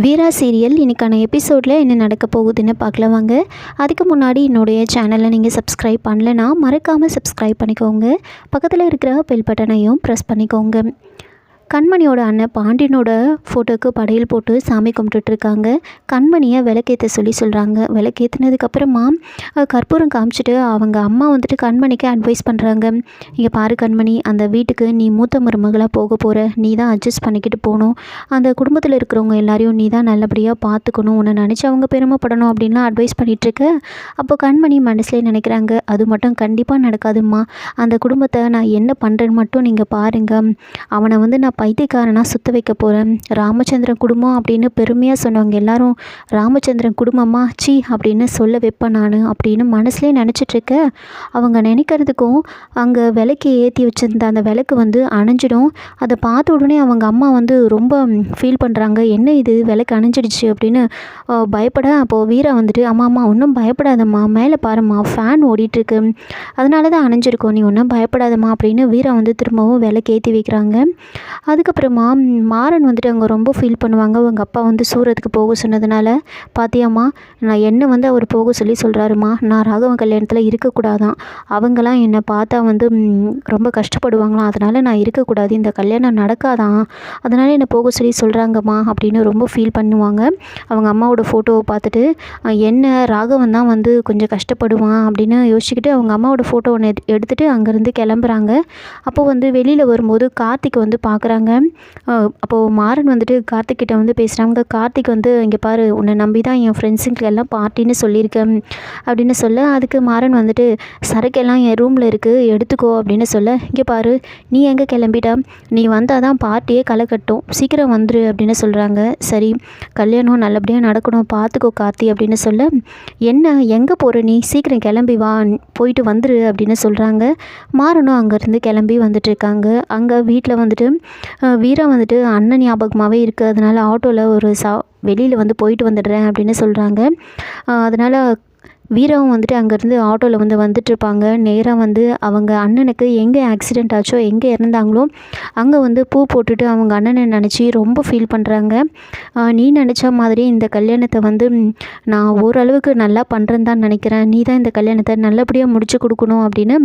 வீரா serial இன்றைக்கான எபிசோடில் என்ன நடக்க போகுதுன்னு பார்க்கலாம் வாங்க. அதுக்கு முன்னாடி என்னுடைய சேனலை நீங்கள் சப்ஸ்கிரைப் பண்ணலைன்னா மறக்காமல் சப்ஸ்கிரைப் பண்ணிக்கோங்க. பக்கத்தில் இருக்கிற பெல் பட்டனையும் ப்ரெஸ் பண்ணிக்கோங்க. கண்மணியோட அண்ணன் பாண்டியனோட ஃபோட்டோக்கு படையல் போட்டு சாமி கும்பிட்டுட்ருக்காங்க. கண்மணியை விளக்கேற்ற சொல்கிறாங்க. விளக்கேற்றினதுக்கப்புறமா கற்பூரம் காமிச்சிட்டு அவங்க அம்மா வந்துட்டு கண்மணிக்கு அட்வைஸ் பண்ணுறாங்க. இங்கே பாரு கண்மணி, அந்த வீட்டுக்கு நீ மூத்த மருமகளாக போக போகிற, நீ தான் அட்ஜஸ்ட் பண்ணிக்கிட்டு போகணும். அந்த குடும்பத்தில் இருக்கிறவங்க எல்லாரையும் நீ தான் நல்லபடியாக பார்த்துக்கணும், உன்னை நினச்சி அவங்க பெருமைப்படணும் அப்படின்லாம் அட்வைஸ் பண்ணிகிட்ருக்க. அப்போ கண்மணி மனசுலேயே நினைக்கிறாங்க, அது மட்டும் கண்டிப்பாக நடக்காதும்மா. அந்த குடும்பத்தை நான் என்ன பண்ணுறேன்னு மட்டும் நீங்கள் பாருங்கள். அவனை வந்து நான் பைத்தியக்காரனாக சுத்த வைக்க போகிறேன். ராமச்சந்திரன் குடும்பம் அப்படின்னு பெருமையாக சொன்னவங்க எல்லாரும் ராமச்சந்திரன் குடும்பமா சி அப்படின்னு சொல்ல வைப்பேன் நான் அப்படின்னு மனசுலேயே நினச்சிட்ருக்க. அவங்க நினைக்கிறதுக்கும் அங்கே விளக்கு ஏற்றி வச்சுருந்த அந்த விளக்கு வந்து அணைஞ்சிடும். அதை பார்த்த உடனே அவங்க அம்மா வந்து ரொம்ப ஃபீல் பண்ணுறாங்க. என்ன இது விளக்கு அணைஞ்சிடுச்சு அப்படின்னு பயப்பட. அப்போது வீரா வந்துட்டு அம்மா ஒன்றும் பயப்படாதம்மா, மேலே பாரும்மா ஃபேன் ஓடிட்டுருக்கு, அதனால தான் அணைஞ்சிருக்கோம், நீ ஒன்றும் பயப்படாதம்மா அப்படின்னு வீரா வந்து திரும்பவும் விளக்கு ஏற்றி வைக்கிறாங்க. அதுக்கப்புறமா மாறன் வந்துட்டு அங்கே ரொம்ப ஃபீல் பண்ணுவாங்க. அவங்க அப்பா வந்து சூரத்துக்கு போக சொன்னதுனால, பாத்தியாம்மா நான் என்ன வந்து அவர் போக சொல்கிறாருமா, நான் ராகவன் கல்யாணத்தில் இருக்கக்கூடாதான், அவங்களாம் என்னை பார்த்தா வந்து ரொம்ப கஷ்டப்படுவாங்களாம், அதனால் நான் இருக்கக்கூடாது, இந்த கல்யாணம் நடக்காதான், அதனால் என்னை போக சொல்கிறாங்கம்மா அப்படின்னு ரொம்ப ஃபீல் பண்ணுவாங்க. அவங்க அம்மாவோட ஃபோட்டோவை பார்த்துட்டு என்ன ராகவன் தான் வந்து கொஞ்சம் கஷ்டப்படுவான் அப்படின்னு யோசிச்சுக்கிட்டு அவங்க அம்மாவோட ஃபோட்டோ ஒன்று எடுத்துகிட்டு அங்கேருந்து கிளம்புறாங்க. அப்போது வந்து வெளியில் வரும்போது கார்த்திக் வந்து பார்க்குறாங்க. அப்போது மாறன் வந்துட்டு கார்த்திக் கிட்ட வந்து பேசுகிறாங்க. கார்த்திக் வந்து இங்கே பாரு, உன்னை நம்பி தான் என் ஃப்ரெண்ட்ஸுங்களுக்கு எல்லாம் பார்ட்டின்னு சொல்லியிருக்கேன் அப்படின்னு சொல்ல, அதுக்கு மாறன் வந்துட்டு சரக்கெல்லாம் என் ரூமில் இருக்குது எடுத்துக்கோ அப்படின்னு சொல்ல, இங்கே பாரு நீ எங்கே கிளம்பிட்டா, நீ வந்தால் தான் பார்ட்டியே களை கட்டும், சீக்கிரம் வந்துரு அப்படின்னு சொல்கிறாங்க. சரி கல்யாணம் நல்லபடியாக நடக்கணும் பார்த்துக்கோ கார்த்தி அப்படின்னு சொல்ல, என்ன எங்கே போகிற நீ, சீக்கிரம் கிளம்பி வா, போயிட்டு வந்துரு அப்படின்னு சொல்கிறாங்க. மாறனும் அங்கேருந்து கிளம்பி வந்துட்டுருக்காங்க. அங்கே வீட்டில் வந்துட்டு வீரா வந்துட்டு அண்ணன் ஞாபகமாகவே இருக்குது, அதனால் ஆட்டோவில் ஒரு வெளியில் வந்து போயிட்டு வந்துடுறேன் அப்படின்னு சொல்கிறாங்க. அதனால் வீராவும் வந்துட்டு அங்கேருந்து ஆட்டோவில் வந்து வந்துட்டுருப்பாங்க. நேராக வந்து அவங்க அண்ணனுக்கு எங்கே ஆக்சிடெண்ட் ஆச்சோ, எங்கே இறந்தாங்களோ அங்கே வந்து பூ போட்டுட்டு அவங்க அண்ணனை நினச்சி ரொம்ப ஃபீல் பண்ணுறாங்க. நீ நினச்ச மாதிரி இந்த கல்யாணத்தை வந்து நான் ஓரளவுக்கு நல்லா பண்ணுறேன்னு தான் நினைக்கிறேன், நீ தான் இந்த கல்யாணத்தை நல்லபடியாக முடிச்சு கொடுக்கணும் அப்படின்னு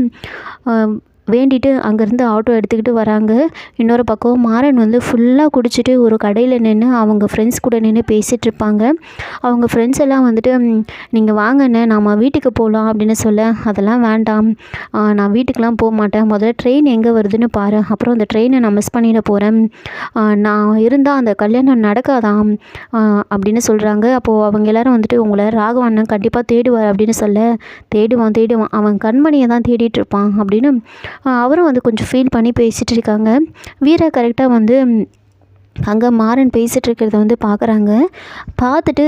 வேண்டிட்டு அங்கேருந்து ஆட்டோ எடுத்துக்கிட்டு வராங்க. இன்னொரு பக்கம் மாறன் வந்து ஃபுல்லாக குடிச்சிட்டு ஒரு கடையில் நின்று அவங்க ஃப்ரெண்ட்ஸ் கூட நின்று பேசிகிட்ருப்பாங்க. அவங்க ஃப்ரெண்ட்ஸ் எல்லாம் வந்துட்டு நீங்கள் வாங்கண்ணே நாம் வீட்டுக்கு போகலாம் அப்படின்னு சொல்ல, அதெல்லாம் வேண்டாம், நான் வீட்டுக்கெலாம் போக மாட்டேன், முதல்ல ட்ரெயின் எங்கே வருதுன்னு பாரு, அப்புறம் அந்த ட்ரெயினை நான் மிஸ் பண்ணிட போகிறேன், நான் இருந்தால் அந்த கல்யாணம் நடக்காதாம் அப்படின்னு சொல்கிறாங்க. அப்போது அவங்க எல்லோரும் வந்துட்டு உங்களை ராகவண்ணன் கண்டிப்பாக தேடுவார் அப்படின்னு சொல்ல, தேடுவான் அவன் கண்மணியை தான் தேடிட்டுருப்பான் அப்படின்னு அவரும் வந்து கொஞ்சம் ஃபீல் பண்ணி பேசிகிட்டு இருக்காங்க. வீரா கரெக்டாக வந்து அங்கே மாறன் பேசிகிட்டு இருக்கிறத வந்து பார்க்குறாங்க. பார்த்துட்டு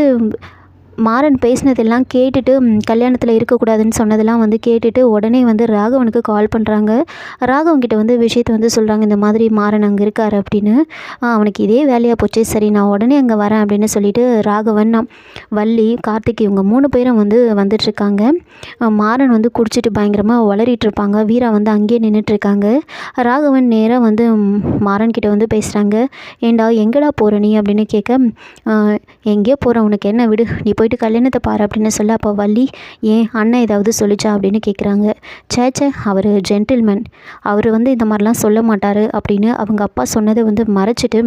மாறன் பேசினதெல்லாம் கேட்டுட்டு கல்யாணத்தில் இருக்கக்கூடாதுன்னு சொன்னதெல்லாம் வந்து கேட்டுட்டு உடனே வந்து ராகவனுக்கு கால் பண்ணுறாங்க. ராகவன்கிட்ட வந்து விஷயத்தை வந்து சொல்கிறாங்க, இந்த மாதிரி மாறன் அங்கே இருக்கார் அப்படின்னு. அவனுக்கு இதே வேலையாக போச்சு, சரி நான் உடனே அங்கே வரேன் அப்படின்னு சொல்லிட்டு ராகவன், வள்ளி, கார்த்திக் இவங்க 3 பேரும் வந்து வந்துட்டுருக்காங்க. மாறன் வந்து குடிச்சிட்டு பயங்கரமாக வளரிட்டு இருப்பாங்க. வீரா வந்து அங்கேயே நின்றுட்டுருக்காங்க. ராகவன் நேராக வந்து மாறன்கிட்ட வந்து பேசுகிறாங்க. ஏண்டா எங்கடா போகிற நீ அப்படின்னு கேட்க, எங்கேயோ போகிறேன், உனக்கு என்ன விடு, நீ போயிட்டு கல்யாணத்தை பாரு அப்படின்னு சொல்ல, அப்போ வள்ளி ஏன் அண்ணன் ஏதாவது சொல்லிச்சா அப்படின்னு கேட்குறாங்க. சேச்சே அவர் ஜென்டில்மேன், அவர் வந்து இந்த மாதிரிலாம் சொல்ல மாட்டார் அப்படின்னு அவங்க அப்பா சொன்னதை வந்து மறைச்சிட்டு,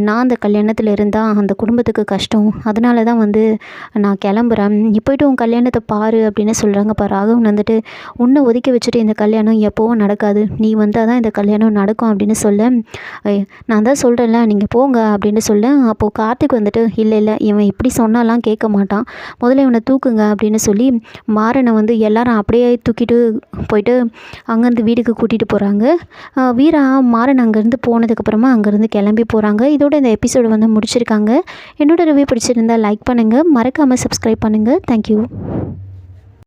நான் அந்த கல்யாணத்தில் இருந்தால் அந்த குடும்பத்துக்கு கஷ்டம், அதனால தான் வந்து நான் கிளம்புறேன், நீ போய்ட்டு உன் கல்யாணத்தை பாரு அப்படின்னு சொல்கிறாங்க. இப்போ ராகவன் வந்துட்டு உன்னை ஒதுக்கி வச்சுட்டு இந்த கல்யாணம் எப்போவும் நடக்காது, நீ வந்தால் தான் இந்த கல்யாணம் நடக்கும் அப்படின்னு சொல்ல, நான் தான் சொல்கிறேன்ல நீங்கள் போங்க அப்படின்னு சொல்ல, அப்போது கார்த்திக் வந்துட்டு இல்லை இவன் இப்படி சொன்னாலாம் கேட்க மாட்டான், முதல்ல இவனை தூக்குங்க அப்படின்னு சொல்லி மாறனை வந்து எல்லாரும் அப்படியே தூக்கிட்டு போயிட்டு அங்கேருந்து வீட்டுக்கு கூட்டிகிட்டு போகிறாங்க. வீரா மாறன் அங்கேருந்து போனதுக்கப்புறமா அங்கேருந்து கிளம்பி போகிறாங்க. இதோட இந்த எபிசோடு வந்து முடிச்சிருக்காங்க. என்னோட ரிவ்யூ பிடிச்சிருந்தால் லைக் பண்ணுங்கள், மறக்காமல் சப்ஸ்கிரைப் பண்ணுங்கள். தேங்க்யூ.